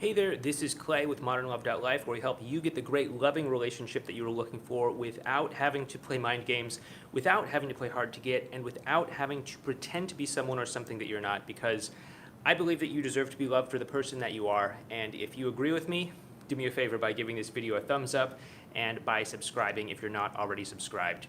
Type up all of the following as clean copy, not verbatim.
Hey there, this is Clay with ModernLove.life, where we help you get the great loving relationship that you were looking for without having to play mind games, without having to play hard to get, and without having to pretend to be someone or something that you're not, because I believe that you deserve to be loved for the person that you are. And if you agree with me, do me a favor by giving this video a thumbs up and by subscribing if you're not already subscribed.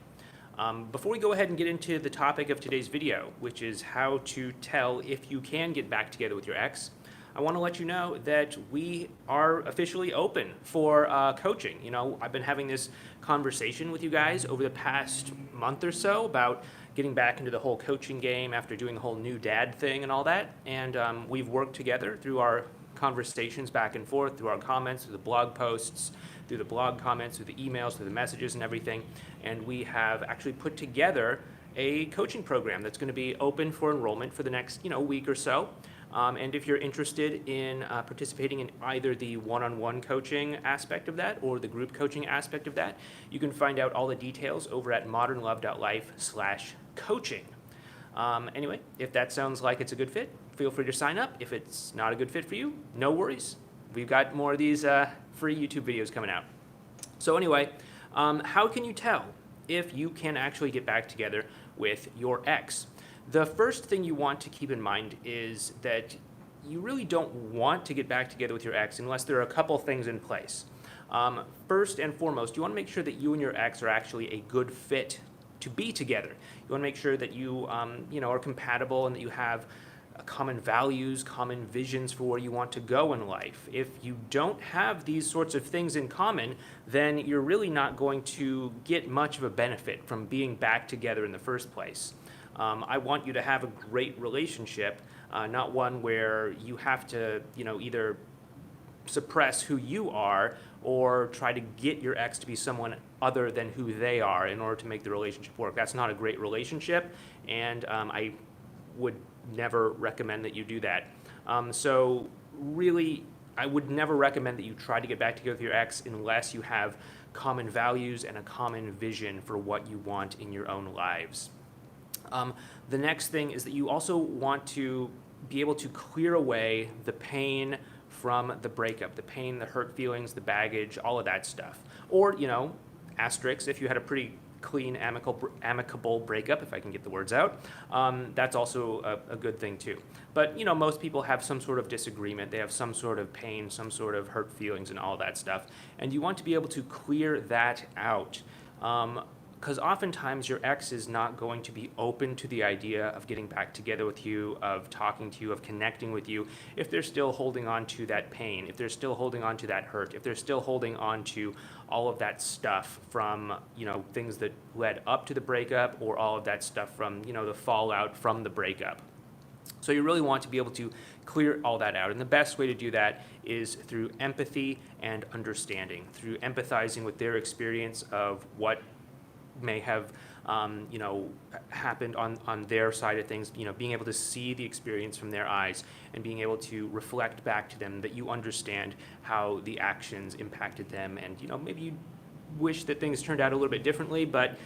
Before we go ahead and get into the topic of today's video, which is how to tell if you can get back together with your ex, I want to let you know that we are officially open for coaching. You know, I've been having this conversation with you guys over the past month or so about getting back into the whole coaching game after doing the whole new dad thing and all that. And we've worked together through our conversations back and forth, through our comments, through the blog posts, through the blog comments, through the emails, through the messages and everything. And we have actually put together a coaching program that's going to be open for enrollment for the next, week or so. And if you're interested in participating in either the one-on-one coaching aspect of that or the group coaching aspect of that, you can find out all the details over at modernlove.life/coaching. Anyway, if that sounds like it's a good fit, feel free to sign up. If it's not a good fit for you, no worries. We've got more of these free YouTube videos coming out. So anyway, how can you tell if you can actually get back together with your ex? The first thing you want to keep in mind is that you really don't want to get back together with your ex unless there are a couple things in place. First and foremost, you want to make sure that you and your ex are actually a good fit to be together. You want to make sure that you, are compatible and that you have common values, common visions for where you want to go in life. If you don't have these sorts of things in common, then you're really not going to get much of a benefit from being back together in the first place. I want you to have a great relationship, not one where you have to, either suppress who you are or try to get your ex to be someone other than who they are in order to make the relationship work. That's not a great relationship, and I would never recommend that you do that. So really, I would never recommend that you try to get back together with your ex unless you have common values and a common vision for what you want in your own lives. The next thing is that you also want to be able to clear away the pain from the breakup, the pain, the hurt feelings, the baggage, all of that stuff. Or, asterisks, if you had a pretty clean, amicable breakup, if I can get the words out, that's also a good thing too. But, most people have some sort of disagreement. They have some sort of pain, some sort of hurt feelings and all that stuff. And you want to be able to clear that out. Because oftentimes your ex is not going to be open to the idea of getting back together with you, of talking to you, of connecting with you, if they're still holding on to that pain, if they're still holding on to that hurt, if they're still holding on to all of that stuff from, things that led up to the breakup, or all of that stuff from, the fallout from the breakup. So you really want to be able to clear all that out. And the best way to do that is through empathy and understanding, through empathizing with their experience of what may have happened on their side of things, being able to see the experience from their eyes and being able to reflect back to them that you understand how the actions impacted them, and maybe you wish that things turned out a little bit differently, but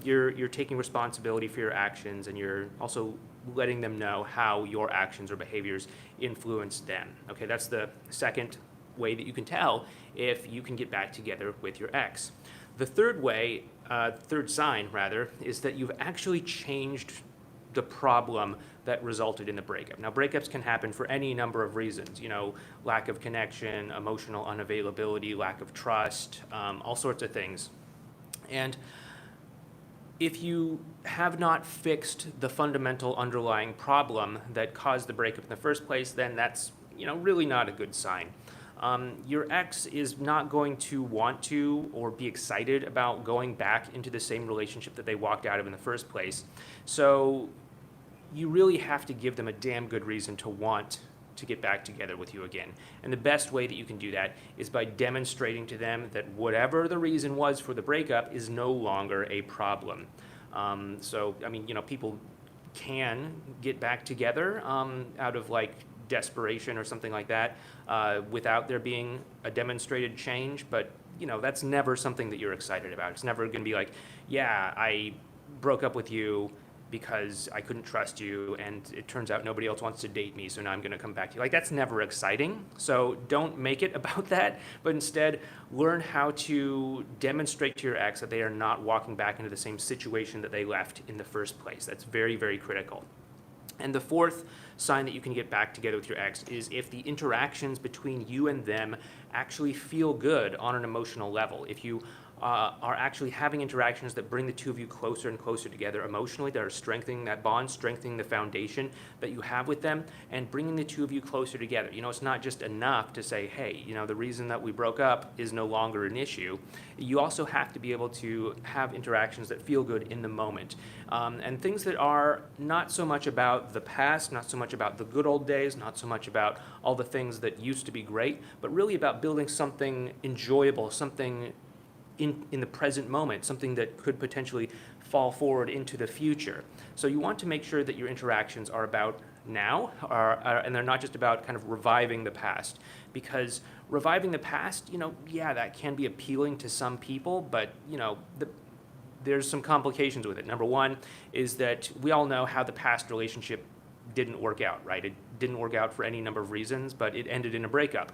you're taking responsibility for your actions, and you're also letting them know how your actions or behaviors influenced them. Okay, that's the second way that you can tell if you can get back together with your ex. The third sign, is that you've actually changed the problem that resulted in the breakup. Now, breakups can happen for any number of reasons, lack of connection, emotional unavailability, lack of trust, all sorts of things. And if you have not fixed the fundamental underlying problem that caused the breakup in the first place, then that's, really not a good sign. Your ex is not going to want to or be excited about going back into the same relationship that they walked out of in the first place. So you really have to give them a damn good reason to want to get back together with you again. And the best way that you can do that is by demonstrating to them that whatever the reason was for the breakup is no longer a problem. People can get back together out of desperation or something like that without there being a demonstrated change, but that's never something that you're excited about. It's never going to be like, yeah, I broke up with you because I couldn't trust you, and it turns out nobody else wants to date me, so now I'm going to come back to you. Like, that's never exciting. So don't make it about that, but instead learn how to demonstrate to your ex that they are not walking back into the same situation that they left in the first place. That's very, very critical. And the fourth sign that you can get back together with your ex is if the interactions between you and them actually feel good on an emotional level. If you are actually having interactions that bring the two of you closer and closer together emotionally, that are strengthening that bond, strengthening the foundation that you have with them, and bringing the two of you closer together. You know, it's not just enough to say, hey, you know, the reason that we broke up is no longer an issue. You also have to be able to have interactions that feel good in the moment. And things that are not so much about the past, not so much about the good old days, not so much about all the things that used to be great, but really about building something enjoyable, something in the present moment, something that could potentially fall forward into the future. So you want to make sure that your interactions are about now, and they're not just about kind of reviving the past. Because reviving the past, you know, yeah, that can be appealing to some people, but, you know, there's some complications with it. Number one is that we all know how the past relationship didn't work out, right? It didn't work out for any number of reasons, but it ended in a breakup.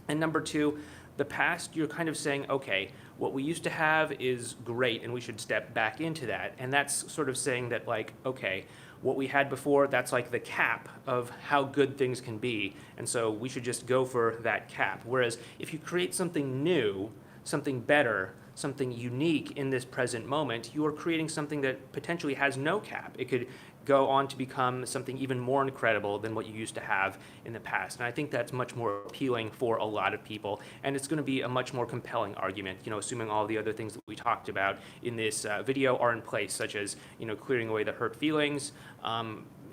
And number two, the past, you're kind of saying, okay, what we used to have is great, and we should step back into that. And that's sort of saying that, like, okay, what we had before, that's like the cap of how good things can be, and so we should just go for that cap. Whereas if you create something new, something better, something unique in this present moment, you are creating something that potentially has no cap. It could go on to become something even more incredible than what you used to have in the past. And I think that's much more appealing for a lot of people, and it's going to be a much more compelling argument, you know, assuming all the other things that we talked about in this video are in place, such as, you know, clearing away the hurt feelings,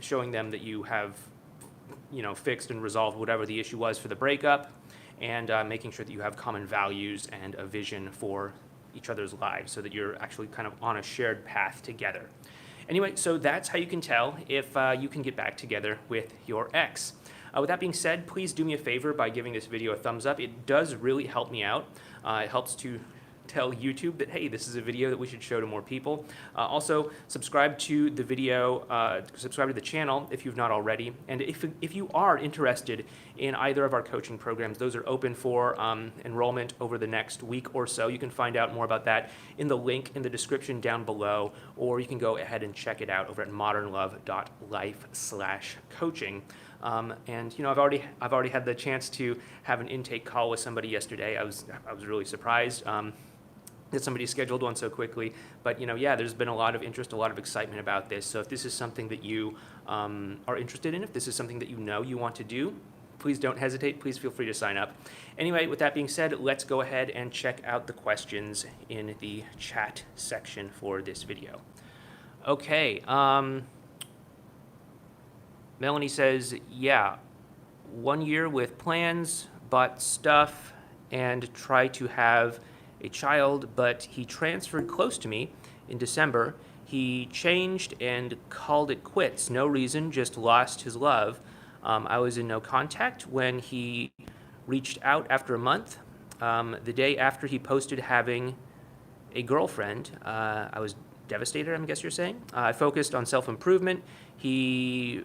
showing them that you have, you know, fixed and resolved whatever the issue was for the breakup, and making sure that you have common values and a vision for each other's lives so that you're actually kind of on a shared path together. Anyway, so that's how you can tell if you can get back together with your ex. With that being said, please do me a favor by giving this video a thumbs up. It does really help me out. It helps to tell YouTube that, hey, this is a video that we should show to more people. Also, subscribe to the video, subscribe to the channel if you've not already. And if you are interested in either of our coaching programs, those are open for enrollment over the next week or so. You can find out more about that in the link in the description down below, or you can go ahead and check it out over at modernlove.life/coaching. And you know, I've already had the chance to have an intake call with somebody yesterday. I was really surprised that somebody scheduled one so quickly. But you know, yeah, there's been a lot of interest, a lot of excitement about this. So if this is something that you are interested in, if this is something that you know you want to do, please don't hesitate. Please feel free to sign up. Anyway, with that being said, let's go ahead and check out the questions in the chat section for this video. Okay. Melanie says, yeah, 1 year with plans, bought stuff, and try to have a child, but he transferred close to me in December. He changed and called it quits. No reason, just lost his love. I was in no contact when he reached out after a month. The day after he posted having a girlfriend, I was devastated, I guess you're saying. I focused on self-improvement. He,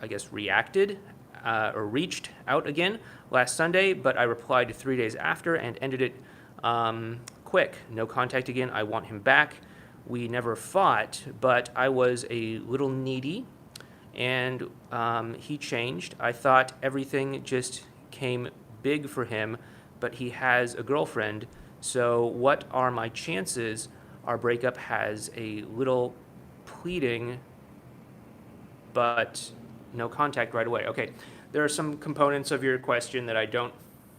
I guess, reacted or reached out again last Sunday, but I replied 3 days after and ended it quick. No contact again. I want him back. We never fought, but I was a little needy, and he changed. I thought everything just came big for him, but he has a girlfriend. So what are my chances? Our breakup has a little pleading, but no contact right away. Okay, there are some components of your question that I don't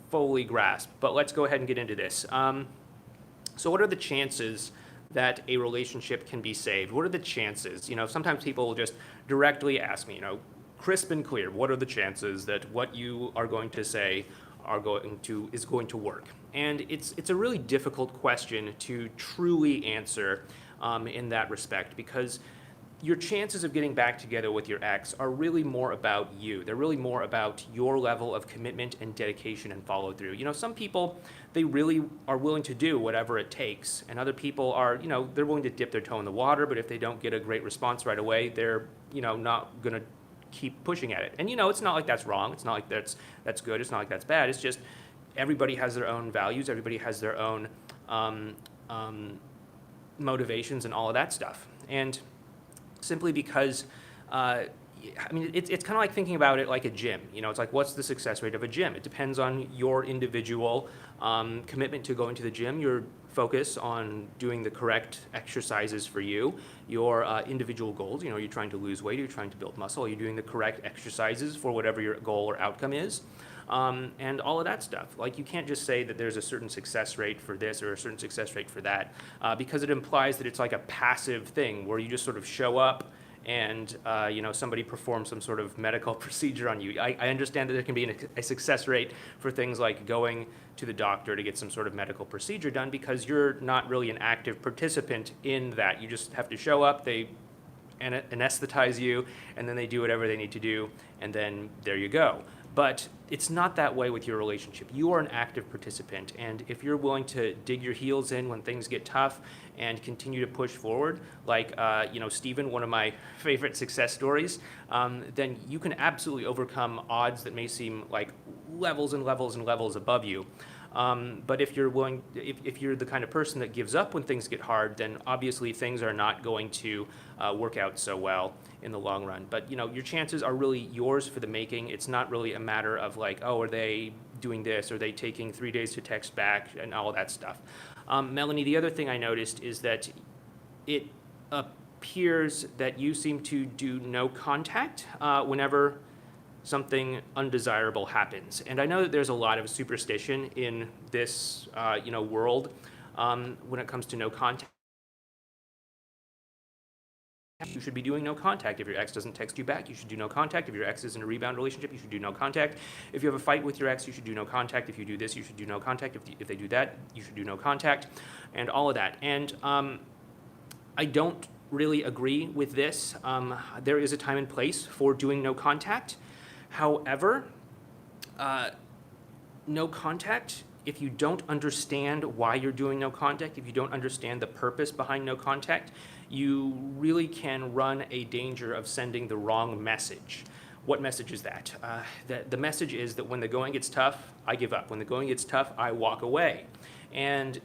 fully grasp, but let's go ahead and get into this. So what are the chances that a relationship can be saved? What are the chances? You know, sometimes people will just directly ask me, you know, crisp and clear, what are the chances that what you are going to say is going to work? And it's a really difficult question to truly answer in that respect, because your chances of getting back together with your ex are really more about you. They're really more about your level of commitment and dedication and follow through. Some people, they really are willing to do whatever it takes, and other people are, they're willing to dip their toe in the water, but if they don't get a great response right away, they're, not going to keep pushing at it. And, it's not like that's wrong. It's not like that's good. It's not like that's bad. It's just everybody has their own values. Everybody has their own motivations and all of that stuff. And simply because, it's kind of like thinking about it like a gym. It's like, what's the success rate of a gym? It depends on your individual commitment to going to the gym, your focus on doing the correct exercises for you, your individual goals. You're trying to lose weight, you're trying to build muscle, you're doing the correct exercises for whatever your goal or outcome is. And all of that stuff. Like, you can't just say that there's a certain success rate for this or a certain success rate for that, because it implies that it's like a passive thing where you just sort of show up and somebody performs some sort of medical procedure on you. I understand that there can be a success rate for things like going to the doctor to get some sort of medical procedure done, because you're not really an active participant in that. You just have to show up, they anesthetize you, and then they do whatever they need to do, and then there you go. But it's not that way with your relationship. You are an active participant, and if you're willing to dig your heels in when things get tough and continue to push forward, like Stephen, one of my favorite success stories, then you can absolutely overcome odds that may seem like levels and levels and levels above you. But if you're willing, if you're the kind of person that gives up when things get hard, then obviously things are not going to work out so well in the long run. But your chances are really yours for the making. It's not really a matter of like, oh, are they doing this? Are they taking 3 days to text back and all that stuff? Melanie, the other thing I noticed is that it appears that you seem to do no contact whenever something undesirable happens. And I know that there's a lot of superstition in this world when it comes to no contact. You should be doing no contact. If your ex doesn't text you back, you should do no contact. If your ex is in a rebound relationship, you should do no contact. If you have a fight with your ex, you should do no contact. If you do this, you should do no contact. If they do that, you should do no contact, and all of that. And I don't really agree with this. There is a time and place for doing no contact. However, no contact, if you don't understand why you're doing no contact, if you don't understand the purpose behind no contact, you really can run a danger of sending the wrong message. What message is that? The message is that when the going gets tough, I give up. When the going gets tough, I walk away. And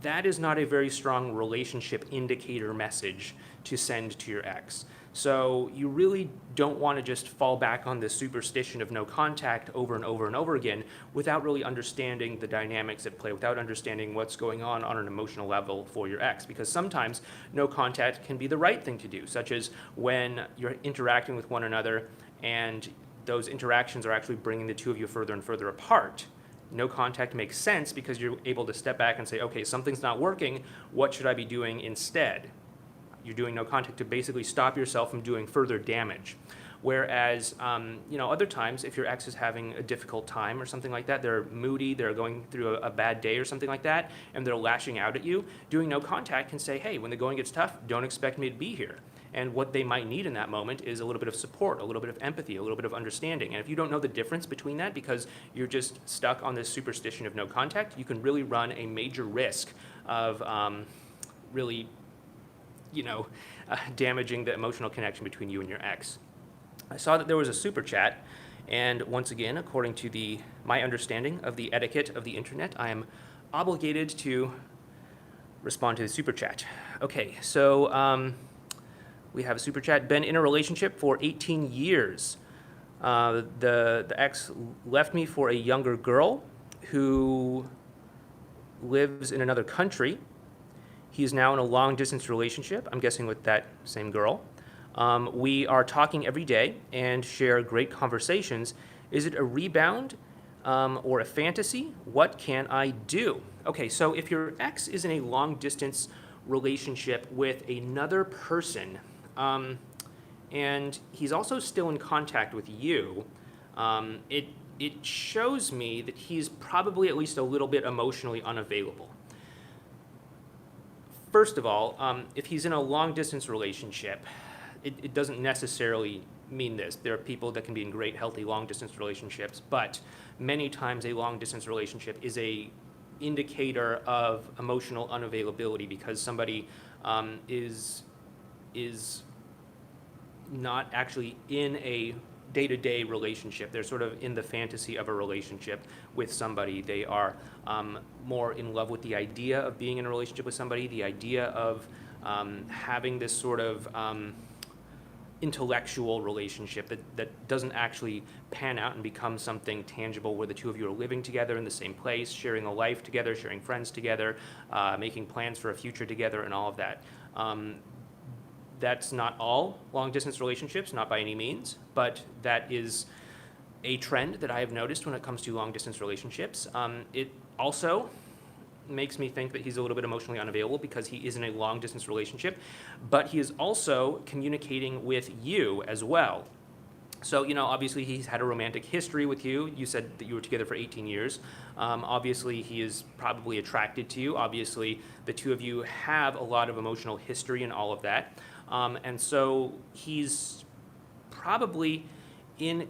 that is not a very strong relationship indicator message to send to your ex. So you really don't want to just fall back on this superstition of no contact over and over and over again without really understanding the dynamics at play, without understanding what's going on an emotional level for your ex. Because sometimes no contact can be the right thing to do, such as when you're interacting with one another and those interactions are actually bringing the two of you further and further apart. No contact makes sense because you're able to step back and say, okay, something's not working. What should I be doing instead? You're doing no contact to basically stop yourself from doing further damage. Whereas, other times, if your ex is having a difficult time or something like that, they're moody, they're going through a bad day or something like that, and they're lashing out at you, doing no contact can say, hey, when the going gets tough, don't expect me to be here. And what they might need in that moment is a little bit of support, a little bit of empathy, a little bit of understanding. And if you don't know the difference between that because you're just stuck on this superstition of no contact, you can really run a major risk of really damaging the emotional connection between you and your ex. I saw that there was a super chat, and once again, according to my understanding of the etiquette of the internet, I am obligated to respond to the super chat. Okay, so we have a super chat. Been in a relationship for 18 years. The ex left me for a younger girl who lives in another country. He's now in a long-distance relationship, I'm guessing with that same girl. We are talking every day and share great conversations. Is it a rebound or a fantasy? What can I do? Okay, so if your ex is in a long-distance relationship with another person, and he's also still in contact with you, it shows me that he's probably at least a little bit emotionally unavailable. First of all, if he's in a long-distance relationship, it doesn't necessarily mean this. There are people that can be in great, healthy, long-distance relationships, but many times a long-distance relationship is a indicator of emotional unavailability because somebody is not actually in a day-to-day relationship. They're sort of in the fantasy of a relationship with somebody. They are more in love with the idea of being in a relationship with somebody, the idea of having this sort of intellectual relationship that doesn't actually pan out and become something tangible where the two of you are living together in the same place, sharing a life together, sharing friends together, making plans for a future together, and all of that. That's not all long-distance relationships, not by any means, but that is a trend that I have noticed when it comes to long-distance relationships. It also makes me think that he's a little bit emotionally unavailable because he is in a long-distance relationship, but he is also communicating with you as well. So, obviously he's had a romantic history with you. You said that you were together for 18 years. Obviously, he is probably attracted to you. Obviously, the two of you have a lot of emotional history and all of that. And so he's probably in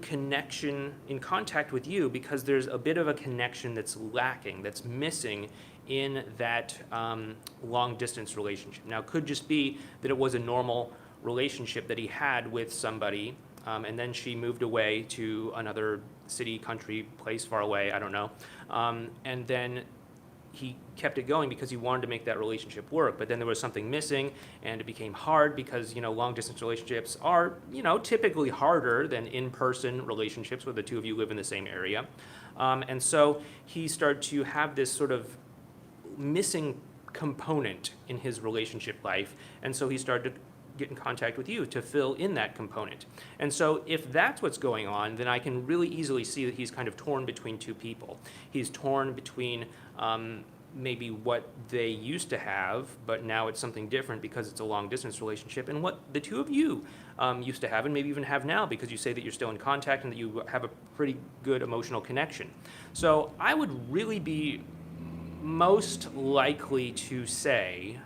contact with you because there's a bit of a connection that's lacking, that's missing in that long-distance relationship. Now, it could just be that it was a normal relationship that he had with somebody, and then she moved away to another city, country, place far away, I don't know, and then he kept it going because he wanted to make that relationship work, but then there was something missing, and it became hard because, long-distance relationships are, typically harder than in-person relationships where the two of you live in the same area. And so he started to have this sort of missing component in his relationship life, and so he started to get in contact with you to fill in that component. And so if that's what's going on, then I can really easily see that he's kind of torn between two people. He's torn between maybe what they used to have, but now it's something different because it's a long-distance relationship, and what the two of you used to have and maybe even have now because you say that you're still in contact and that you have a pretty good emotional connection. So I would really be most likely to say,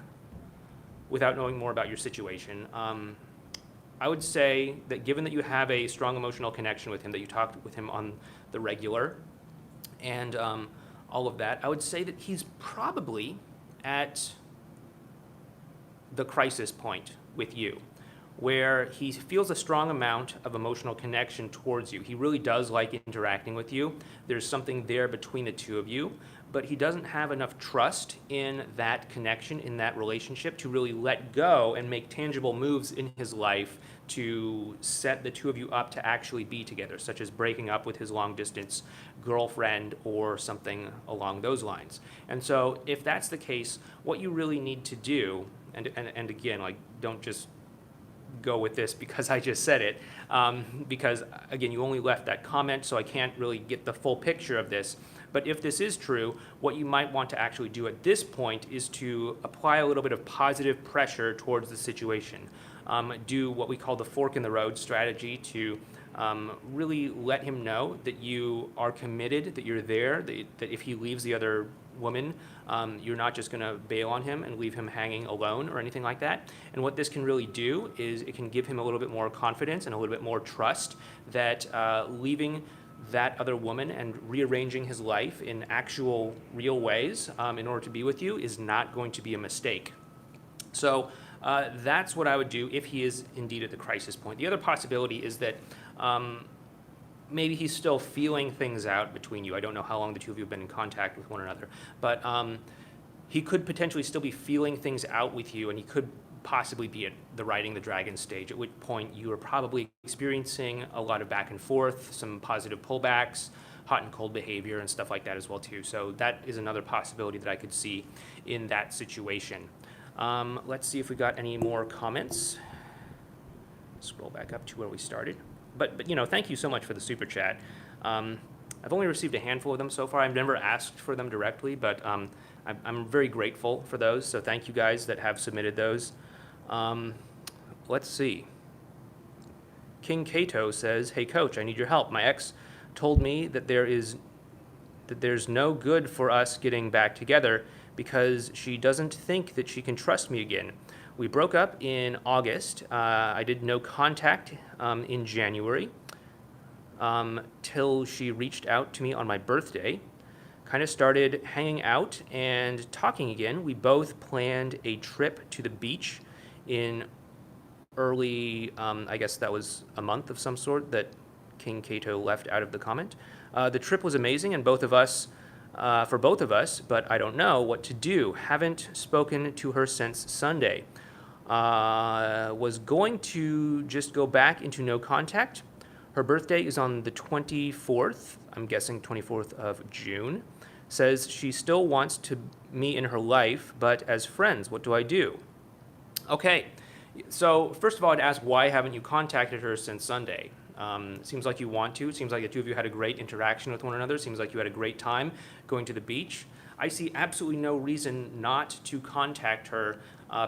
without knowing more about your situation, I would say that given that you have a strong emotional connection with him, that you talked with him on the regular, and all of that, I would say that he's probably at the crisis point with you, where he feels a strong amount of emotional connection towards you. He really does like interacting with you. There's something there between the two of you, but he doesn't have enough trust in that connection, in that relationship, to really let go and make tangible moves in his life to set the two of you up to actually be together, such as breaking up with his long-distance girlfriend or something along those lines. And so if that's the case, what you really need to do, and again, don't just go with this because I just said it, because again, you only left that comment, so I can't really get the full picture of this. But if this is true, what you might want to actually do at this point is to apply a little bit of positive pressure towards the situation. Do what we call the fork in the road strategy to really let him know that you are committed, that you're there, that if he leaves the other woman, you're not just going to bail on him and leave him hanging alone or anything like that. And what this can really do is it can give him a little bit more confidence and a little bit more trust that leaving that other woman and rearranging his life in actual real ways in order to be with you is not going to be a mistake. So that's what I would do if he is indeed at the crisis point. The other possibility is that maybe he's still feeling things out between you. I don't know how long the two of you have been in contact with one another, but he could potentially still be feeling things out with you, and he could possibly be at the riding the dragon stage, at which point you are probably experiencing a lot of back and forth, some positive pullbacks, hot and cold behavior and stuff like that as well too. So that is another possibility that I could see in that situation. Let's see if we got any more comments. Scroll back up to where we started. But thank you so much for the super chat. I've only received a handful of them so far. I've never asked for them directly, but I'm very grateful for those. So thank you guys that have submitted those. Let's see. King Kato says, "Hey coach, I need your help. My ex told me that there's no good for us getting back together because she doesn't think that she can trust me again. We broke up in August. I did no contact in January till she reached out to me on my birthday. Kind of started hanging out and talking again. We both planned a trip to the beach in early, I guess that was a month of some sort that King Cato left out of the comment. The trip was amazing, and for both of us, but I don't know what to do. Haven't spoken to her since Sunday. Was going to just go back into no contact. Her birthday is on the 24th, I'm guessing 24th of June. Says she still wants me in her life, but as friends, what do I do? Okay, so first of all, I'd ask, why haven't you contacted her since Sunday? Seems like you want to. It seems like the two of you had a great interaction with one another. Seems like you had a great time going to the beach. I see absolutely no reason not to contact her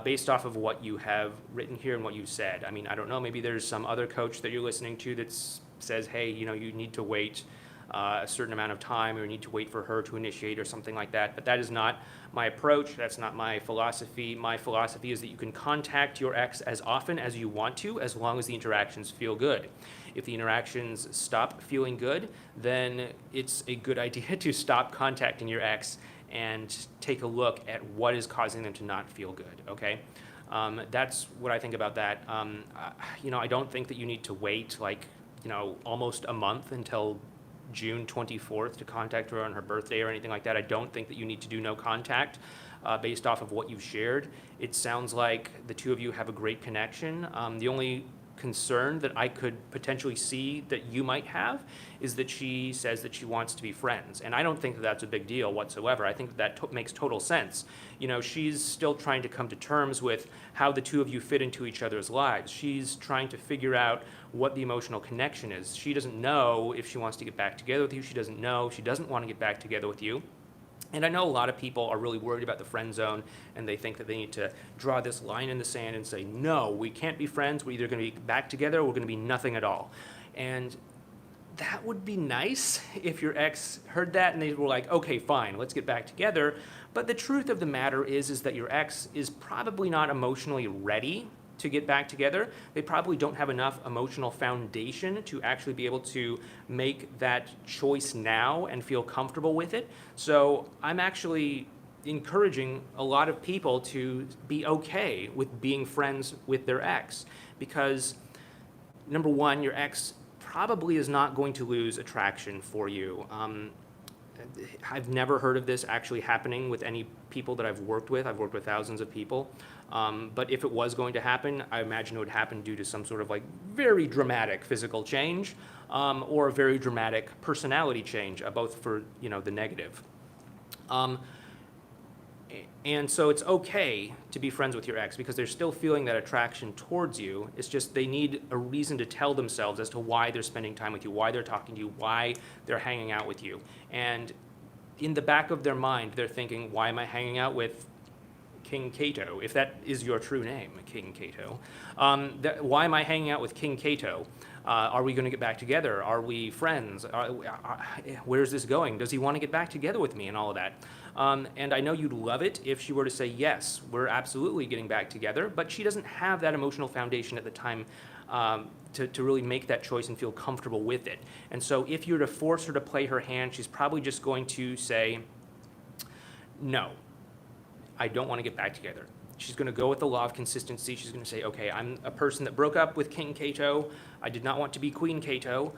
based off of what you have written here and what you said. I mean, I don't know, maybe there's some other coach that you're listening to that says, hey, you need to wait a certain amount of time, or you need to wait for her to initiate or something like that. But that is not my approach. That's not my philosophy. My philosophy is that you can contact your ex as often as you want to, as long as the interactions feel good. If the interactions stop feeling good, then it's a good idea to stop contacting your ex and take a look at what is causing them to not feel good, okay? That's what I think about that. I don't think that you need to wait almost a month until June 24th to contact her on her birthday or anything like that. I don't think that you need to do no contact based off of what you've shared. It sounds like the two of you have a great connection. The only concern that I could potentially see that you might have is that she says that she wants to be friends. And I don't think that that's a big deal whatsoever. I think that makes total sense. She's still trying to come to terms with how the two of you fit into each other's lives. She's trying to figure out what the emotional connection is. She doesn't know if she wants to get back together with you. She doesn't know if she doesn't want to get back together with you. And I know a lot of people are really worried about the friend zone, and they think that they need to draw this line in the sand and say, no, we can't be friends. We're either going to be back together or we're going to be nothing at all. And that would be nice if your ex heard that and they were like, okay, fine, let's get back together. But the truth of the matter is that your ex is probably not emotionally ready to get back together. They probably don't have enough emotional foundation to actually be able to make that choice now and feel comfortable with it. So I'm actually encouraging a lot of people to be okay with being friends with their ex, because number one, your ex probably is not going to lose attraction for you. I've never heard of this actually happening with any people that I've worked with. I've worked with thousands of people. But if it was going to happen, I imagine it would happen due to some sort of very dramatic physical change or a very dramatic personality change, both for the negative. And so it's okay to be friends with your ex because they're still feeling that attraction towards you. It's just they need a reason to tell themselves as to why they're spending time with you, why they're talking to you, why they're hanging out with you. And in the back of their mind, they're thinking, why am I hanging out with King Cato, if that is your true name, King Cato? Why am I hanging out with King Cato? Are we going to get back together? Are we friends? Where's this going? Does he want to get back together with me and all of that? And I know you'd love it if she were to say, yes, we're absolutely getting back together, but she doesn't have that emotional foundation at the time to really make that choice and feel comfortable with it. And so if you were to force her to play her hand, she's probably just going to say, no, I don't want to get back together. She's going to go with the law of consistency. She's going to say, okay, I'm a person that broke up with King Cato. I did not want to be Queen Cato.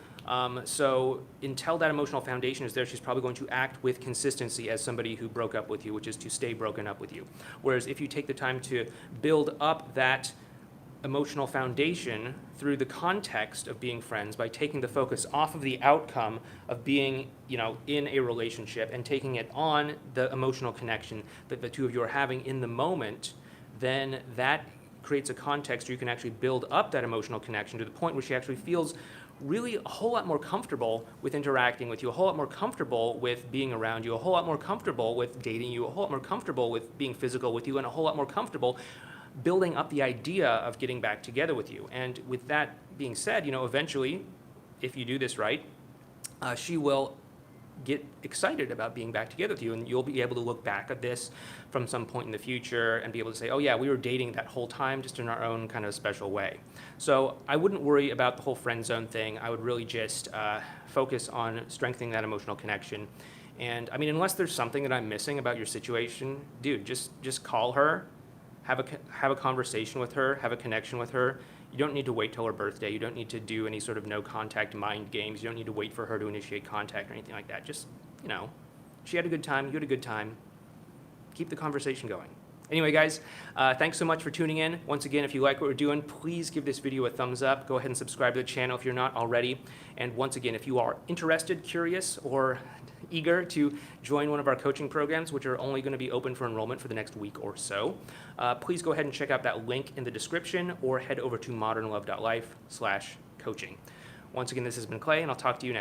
So until that emotional foundation is there, she's probably going to act with consistency as somebody who broke up with you, which is to stay broken up with you. Whereas if you take the time to build up that emotional foundation through the context of being friends by taking the focus off of the outcome of being, in a relationship and taking it on the emotional connection that the two of you are having in the moment, then that creates a context where you can actually build up that emotional connection to the point where she actually feels really a whole lot more comfortable with interacting with you, a whole lot more comfortable with being around you, a whole lot more comfortable with dating you, a whole lot more comfortable with being physical with you, and a whole lot more comfortable building up the idea of getting back together with you. And with that being said, eventually, if you do this right, she will get excited about being back together with you, and you'll be able to look back at this from some point in the future and be able to say, oh yeah, we were dating that whole time, just in our own kind of special way. So I wouldn't worry about the whole friend zone thing. I would really just focus on strengthening that emotional connection. And I mean, unless there's something that I'm missing about your situation, dude, just call her, have a conversation with her, have a connection with her. You don't need to wait till her birthday. You don't need to do any sort of no contact mind games. You don't need to wait for her to initiate contact or anything like that. Just, she had a good time, you had a good time. Keep the conversation going. Anyway, guys, thanks so much for tuning in. Once again, if you like what we're doing, please give this video a thumbs up. Go ahead and subscribe to the channel if you're not already. And once again, if you are interested, curious, or eager to join one of our coaching programs, which are only going to be open for enrollment for the next week or so, please go ahead and check out that link in the description or head over to modernlove.life/coaching. Once again, this has been Clay, and I'll talk to you next